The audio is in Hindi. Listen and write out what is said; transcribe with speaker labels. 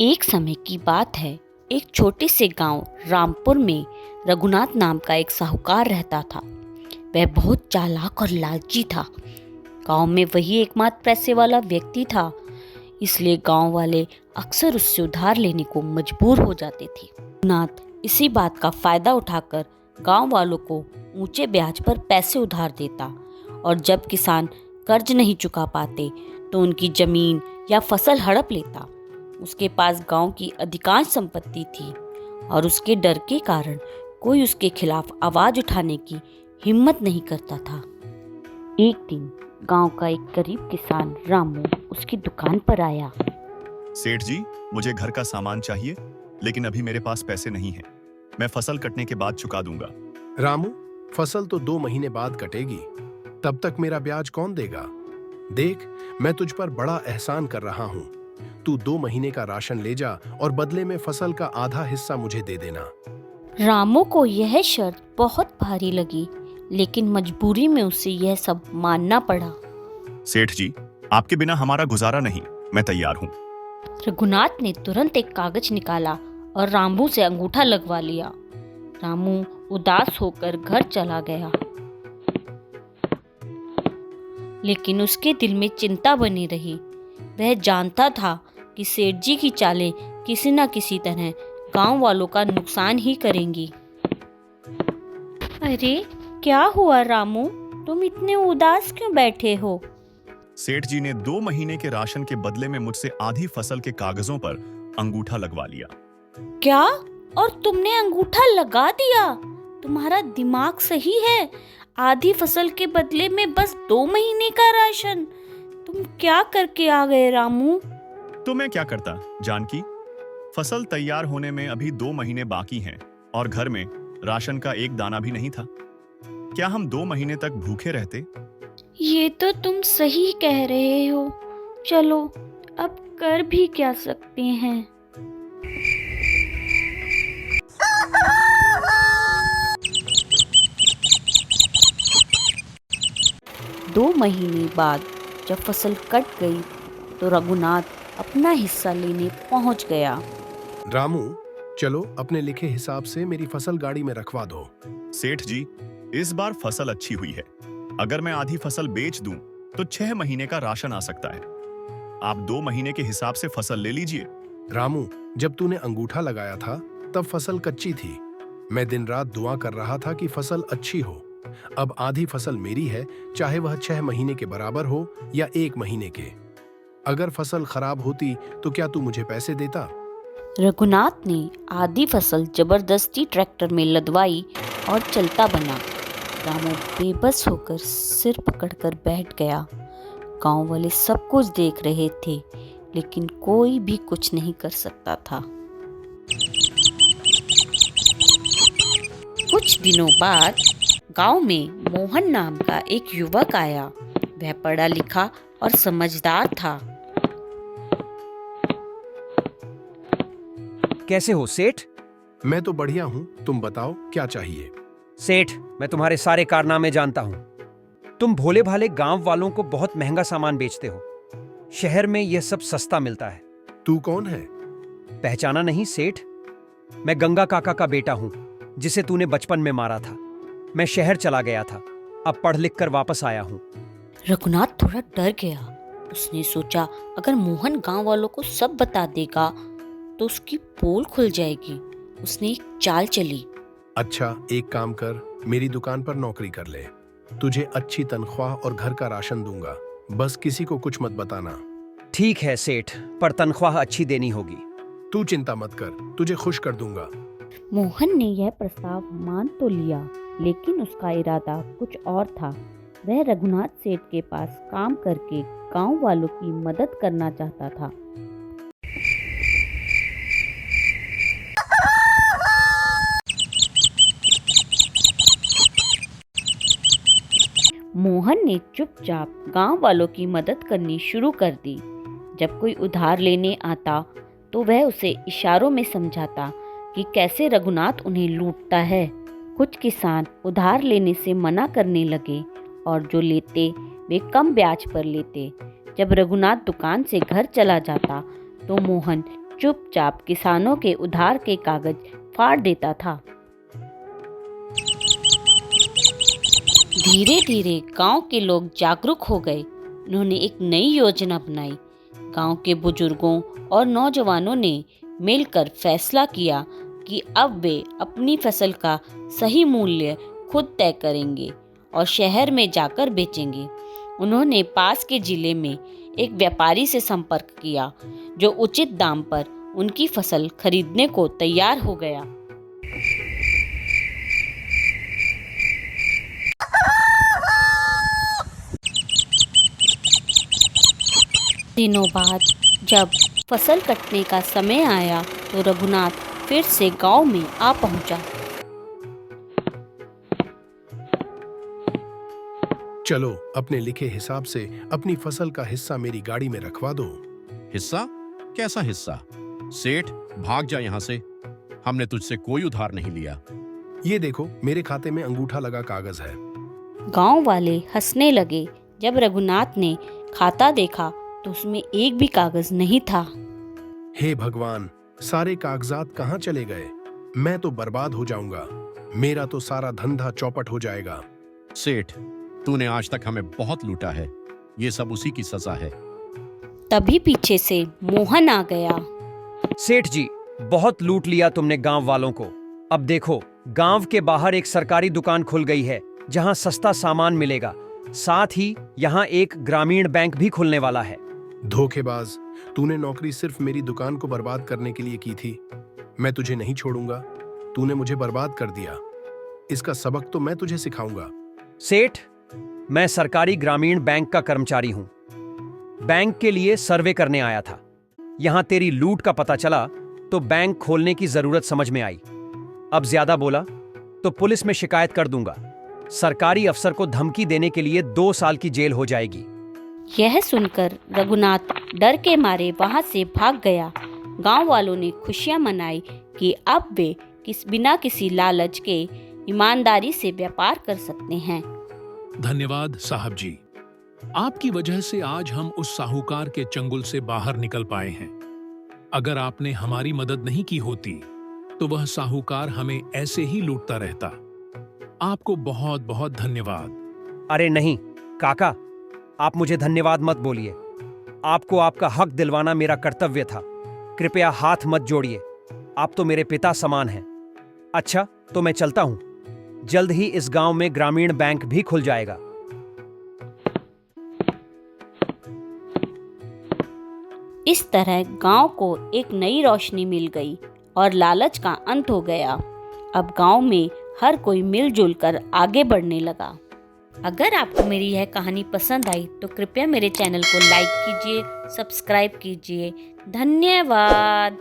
Speaker 1: एक समय की बात है। एक छोटे से गांव रामपुर में रघुनाथ नाम का एक साहूकार रहता था। वह बहुत चालाक और लालची था। गांव में वही एकमात्र पैसे वाला व्यक्ति था, इसलिए गांव वाले अक्सर उससे उधार लेने को मजबूर हो जाते थे। रघुनाथ इसी बात का फायदा उठाकर गांव वालों को ऊंचे ब्याज पर पैसे उधार देता और जब किसान कर्ज नहीं चुका पाते तो उनकी जमीन या फसल हड़प लेता। उसके पास गांव की अधिकांश संपत्ति थी और उसके डर के कारण कोई उसके खिलाफ आवाज उठाने की हिम्मत नहीं करता था। एक दिन गांव का एक गरीब किसान रामू उसकी दुकान पर आया।
Speaker 2: सेठ जी, मुझे घर का सामान चाहिए, लेकिन अभी मेरे पास पैसे नहीं हैं। मैं फसल कटने के बाद चुका दूंगा।
Speaker 3: रामू, फसल तो 2 महीने बाद कटेगी, तब तक मेरा ब्याज कौन देगा? देख, मैं तुझ पर बड़ा एहसान कर रहा हूँ। तू 2 महीने का राशन ले जा और बदले में फसल का आधा हिस्सा मुझे दे देना।
Speaker 1: रामू को यह शर्त बहुत भारी लगी, लेकिन मजबूरी में उसे यह सब मानना पड़ा।
Speaker 2: सेठ जी, आपके बिना हमारा गुजारा नहीं, मैं तैयार हूँ।
Speaker 1: रघुनाथ ने तुरंत एक कागज निकाला और रामू से अंगूठा लगवा लिया। रामू उदास होकर घर चला गया, लेकिन उसके दिल में चिंता बनी रही। वह जानता था कि सेठ जी की चालें किसी न किसी तरह गांव वालों का नुकसान ही करेंगी। अरे, क्या हुआ रामू? तुम इतने उदास क्यों बैठे हो?
Speaker 2: सेठ जी ने 2 महीने के राशन के बदले में मुझसे आधी फसल के कागजों पर अंगूठा लगवा लिया।
Speaker 1: क्या? और तुमने अंगूठा लगा दिया? तुम्हारा दिमाग सही है? आधी फसल के बदले में बस 2 महीने का राशन? तुम क्या करके आ गए रामू?
Speaker 2: तो मैं क्या करता जानकी? फसल तैयार होने में अभी 2 महीने बाकी हैं और घर में राशन का एक दाना भी नहीं था। क्या हम 2 महीने तक भूखे रहते?
Speaker 1: ये तो तुम सही कह रहे हो। चलो, अब कर भी क्या सकते हैं। दो महीने बाद जब फसल कट गई तो रघुनाथ अपना हिस्सा लेने पहुंच गया।
Speaker 3: रामू, चलो अपने लिखे हिसाब से मेरी फसल गाड़ी में रखवा दो।
Speaker 2: सेठ जी, इस बार फसल अच्छी हुई है। अगर मैं आधी फसल बेच दूं तो 6 महीने का राशन आ सकता है। आप 2 महीने के हिसाब से फसल ले लीजिए।
Speaker 3: रामू, जब तूने अंगूठा लगाया था तब फसल कच्ची थी। मैं दिन रात दुआ कर रहा था कि फसल अच्छी हो। अब आधी फसल मेरी है, चाहे वह 6 महीने के बराबर हो या 1 महीने के। अगर फसल खराब होती तो क्या तू मुझे पैसे देता?
Speaker 1: रघुनाथ ने आधी फसल जबरदस्ती ट्रैक्टर में लदवाई और चलता बना। रामू बेबस होकर सिर पकड़कर बैठ गया। गांव वाले सब कुछ देख रहे थे, लेकिन कोई भी कुछ नहीं कर सकता था। कुछ दिनों बाद गांव में मोहन नाम का एक युवक आया। वह पढ़ा लिखा और समझदार था।
Speaker 4: कैसे हो सेठ?
Speaker 3: मैं तो बढ़िया हूँ, तुम बताओ क्या चाहिए?
Speaker 4: सेठ, मैं तुम्हारे सारे कारनामे जानता हूँ। तुम भोले भाले गांव वालों को बहुत महंगा सामान बेचते हो। शहर में यह सब सस्ता मिलता है।
Speaker 3: तू कौन है?
Speaker 4: पहचाना नहीं सेठ? मैं गंगा काका का बेटा हूँ, जिसे तूने बचपन में मारा था। मैं शहर चला गया था, अब पढ़ लिख कर वापस आया हूँ।
Speaker 1: रघुनाथ थोड़ा डर गया। उसने सोचा, अगर मोहन गांव वालों को सब बता देगा तो उसकी पोल खुल जाएगी। उसने एक चाल चली।
Speaker 3: अच्छा, एक काम कर, मेरी दुकान पर नौकरी कर ले। तुझे अच्छी तनख्वाह और घर का राशन दूंगा। बस किसी को कुछ मत बताना।
Speaker 4: ठीक है सेठ, पर तनख्वाह अच्छी देनी होगी।
Speaker 3: तू चिंता मत कर, तुझे खुश कर दूंगा।
Speaker 1: मोहन ने यह प्रस्ताव मान तो लिया, लेकिन उसका इरादा कुछ और था। वह रघुनाथ सेठ के पास काम करके गांव वालों की मदद करना चाहता था। मोहन ने चुपचाप गांव वालों की मदद करनी शुरू कर दी। जब कोई उधार लेने आता तो वह उसे इशारों में समझाता कि कैसे रघुनाथ उन्हें लूटता है। कुछ किसान उधार लेने से मना करने लगे और जो लेते वे कम ब्याज पर लेते। जब रघुनाथ दुकान से घर चला जाता तो मोहन चुपचाप किसानों के उधार के कागज फाड़ देता था। धीरे धीरे गांव के लोग जागरूक हो गए। उन्होंने एक नई योजना बनाई। गांव के बुजुर्गों और नौजवानों ने मिलकर फैसला किया कि अब वे अपनी फसल का सही मूल्य खुद तय करेंगे और शहर में जाकर बेचेंगे। उन्होंने पास के जिले में एक व्यापारी से संपर्क किया जो उचित दाम पर उनकी फसल खरीदने को तैयार हो गया। दिनों बाद जब फसल कटने का समय आया तो रघुनाथ फिर से गांव में आ पहुंचा।
Speaker 3: चलो, अपने लिखे हिसाब से अपनी फसल का हिस्सा मेरी गाड़ी में रखवा दो।
Speaker 5: हिस्सा? कैसा हिस्सा? सेठ, भाग जा यहाँ से। हमने तुझसे कोई उधार नहीं लिया।
Speaker 3: ये देखो, मेरे खाते में अंगूठा लगा कागज है।
Speaker 1: गांव वाले हंसने लगे। जब रघुनाथ ने खाता देखा तो उसमें एक भी कागज नहीं था।
Speaker 3: हे भगवान, सारे कागजात कहाँ चले गए? मैं तो बर्बाद हो जाऊंगा। मेरा तो सारा धंधा चौपट हो जाएगा।
Speaker 5: सेठ, तूने आज तक हमें बहुत लूटा है। ये सब उसी की सजा है।
Speaker 1: तभी पीछे से मोहन आ गया।
Speaker 4: सेठ जी, बहुत लूट लिया तुमने गांव वालों को। अब देखो, गांव के बाहर एक सरकारी दुकान खुल गई है जहां सस्ता सामान मिलेगा। साथ ही यहां एक ग्रामीण बैंक भी खुलने वाला है।
Speaker 3: धोखेबाज, तूने नौकरी सिर्फ मेरी दुकान को बर्बाद करने के लिए की थी। मैं तुझे नहीं छोड़ूंगा। तूने मुझे बर्बाद कर दिया। इसका सबक तो मैं तुझे सिखाऊंगा।
Speaker 4: सेठ, मैं सरकारी ग्रामीण बैंक का कर्मचारी हूं। बैंक के लिए सर्वे करने आया था। यहां तेरी लूट का पता चला तो बैंक खोलने की जरूरत समझ में आई। अब ज्यादा बोला तो पुलिस में शिकायत कर दूंगा। सरकारी अफसर को धमकी देने के लिए 2 साल की जेल हो जाएगी।
Speaker 1: यह सुनकर रघुनाथ डर के मारे वहां से भाग गया। गांव वालों ने खुशियां मनाई कि अब वे बिना किसी लालच के ईमानदारी से व्यापार कर सकते हैं।
Speaker 6: धन्यवाद साहब जी। आपकी वजह से आज हम उस साहूकार के चंगुल से बाहर निकल पाए हैं। अगर आपने हमारी मदद नहीं की होती तो वह साहूकार हमें ऐसे ही लूटता रहता। आपको बहुत बहुत धन्यवाद।
Speaker 4: अरे नहीं काका, आप मुझे धन्यवाद मत बोलिए। आपको आपका हक दिलवाना मेरा कर्तव्य था। कृपया हाथ मत जोड़िए। आप तो मेरे पिता समान हैं। अच्छा, तो मैं चलता हूं। जल्द ही इस गांव में ग्रामीण बैंक भी खुल जाएगा।
Speaker 1: इस तरह गांव को एक नई रोशनी मिल गई और लालच का अंत हो गया। अब गांव में हर कोई मिलजुल कर आगे बढ़ने लगा। अगर आपको मेरी यह कहानी पसंद आई तो कृपया मेरे चैनल को लाइक कीजिए, सब्सक्राइब कीजिए। धन्यवाद।